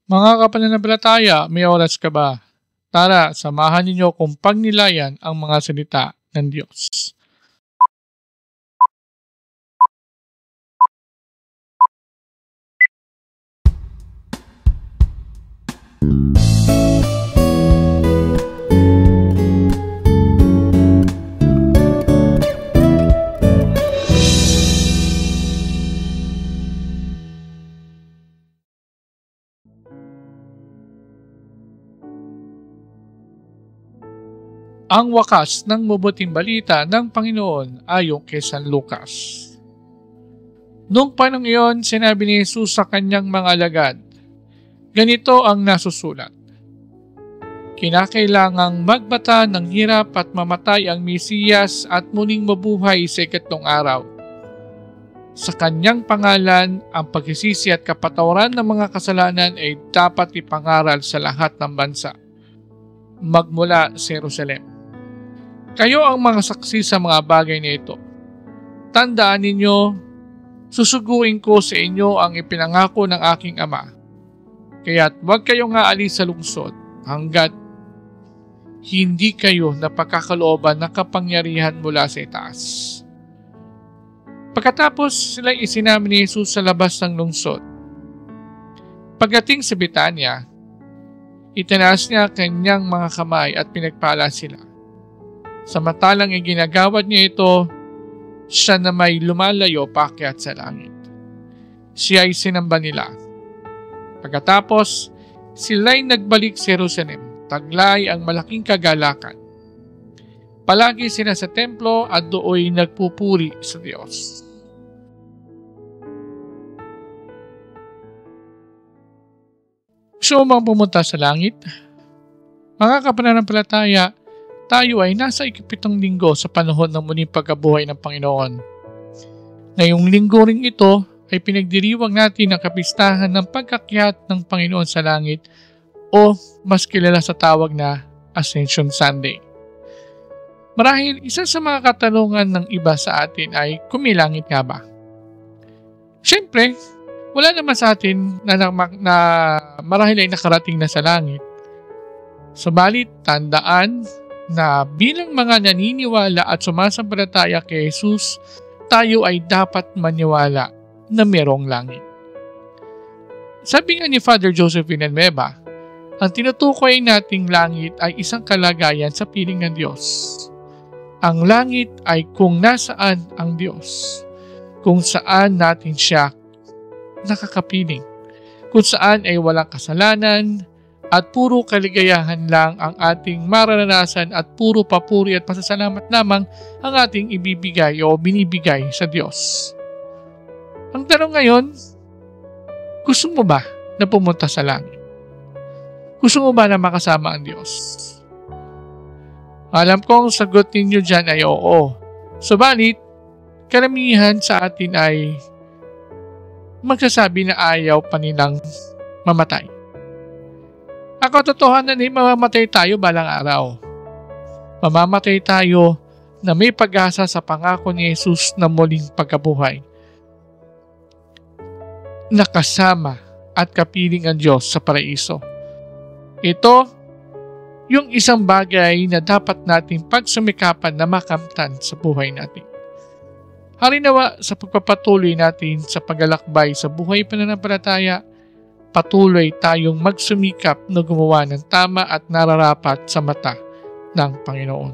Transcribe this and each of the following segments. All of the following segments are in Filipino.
Mga kapananampalataya, may oras ka ba? Tara, samahan ninyo kung pagnilayan ang mga salita ng Diyos. Ang wakas ng mabuting balita ng Panginoon ayon kay San Lucas. Noong panahon iyon, sinabi ni Jesus sa kanyang mga alagad, ganito ang nasusulat. Kinakailangang magbata ng hirap at mamatay ang Mesiyas at muling mabuhay sa ikatlong araw. Sa kanyang pangalan, ang pagsisisi at kapatawaran ng mga kasalanan ay dapat ipangaral sa lahat ng bansa, magmula sa Jerusalem. Kayo ang mga saksi sa mga bagay na ito. Tandaan ninyo, susuguin ko sa inyo ang ipinangako ng aking Ama. Kaya't huwag kayong aalis sa lungsod hanggat hindi kayo napagkakalooban ng kapangyarihan mula sa itaas. Pagkatapos sila isinama ni Jesus sa labas ng lungsod. Pagdating sa Betania, itinaas niya kanyang mga kamay at pinagpala sila. Samantalang iginagawad niya ito, siya na may lumalayo paakyat sa langit. Siya ay sinamba nila. Pagkatapos, sila'y nagbalik sa Jerusalem, taglay ang malaking kagalakan. Palagi sila sa templo at dooy nagpupuri sa Diyos. Gusto mo bang pumunta sa langit? Mga kapananampalataya, tayo ay nasa 7 linggo sa panahon ng muling pagkabuhay ng Panginoon. Ngayong linggo ring ito ay pinagdiriwang natin ang kapistahan ng pagkakyat ng Panginoon sa langit o mas kilala sa tawag na Ascension Sunday. Marahil isa sa mga katanungan ng iba sa atin ay kung may langit nga ba? Siyempre, wala naman sa atin na marahil ay nakarating na sa langit. Subalit, tandaan na bilang mga naniniwala at sumasampalataya kay Jesus, tayo ay dapat maniwala na mayroong langit. Sabi nga ni Father Joseph Villanueva, ang tinutukoy nating langit ay isang kalagayan sa piling ng Diyos. Ang langit ay kung nasaan ang Diyos, kung saan natin siya nakakapiling, kung saan ay walang kasalanan, at puro kaligayahan lang ang ating mararanasan at puro papuri at pasasalamat lamang ang ating ibibigay o binibigay sa Diyos. Ang tanong ngayon, gusto mo ba na pumunta sa langit? Gusto mo ba na makasama ang Diyos? Alam kong sagot ninyo dyan ay oo. Subalit, karamihan sa atin ay magsasabi na ayaw pa nilang mamatay. Ang katotohanan ay mamamatay tayo balang araw. Mamamatay tayo na may pag-asa sa pangako ni Jesus na muling pagkabuhay. Nakasama at kapiling ang Diyos sa paraiso. Ito, yung isang bagay na dapat nating pagsumikapan na makamtan sa buhay natin. Harinawa sa pagpapatuloy natin sa paglalakbay sa buhay pananampalataya, patuloy tayong magsumikap na gumawa ng tama at nararapat sa mata ng Panginoon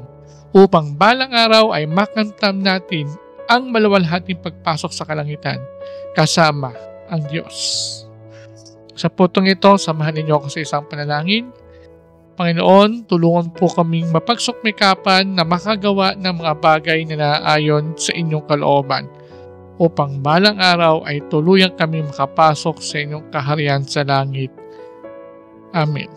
upang balang araw ay makamtan natin ang malawalhating pagpasok sa kalangitan kasama ang Diyos. Sa putong ito, samahan ninyo ako sa isang panalangin. Panginoon, tulungan po kaming mapagsukmikapan na makagawa ng mga bagay na naayon sa inyong kalooban upang balang araw ay tuluyang kami makapasok sa inyong kaharian sa langit. Amen.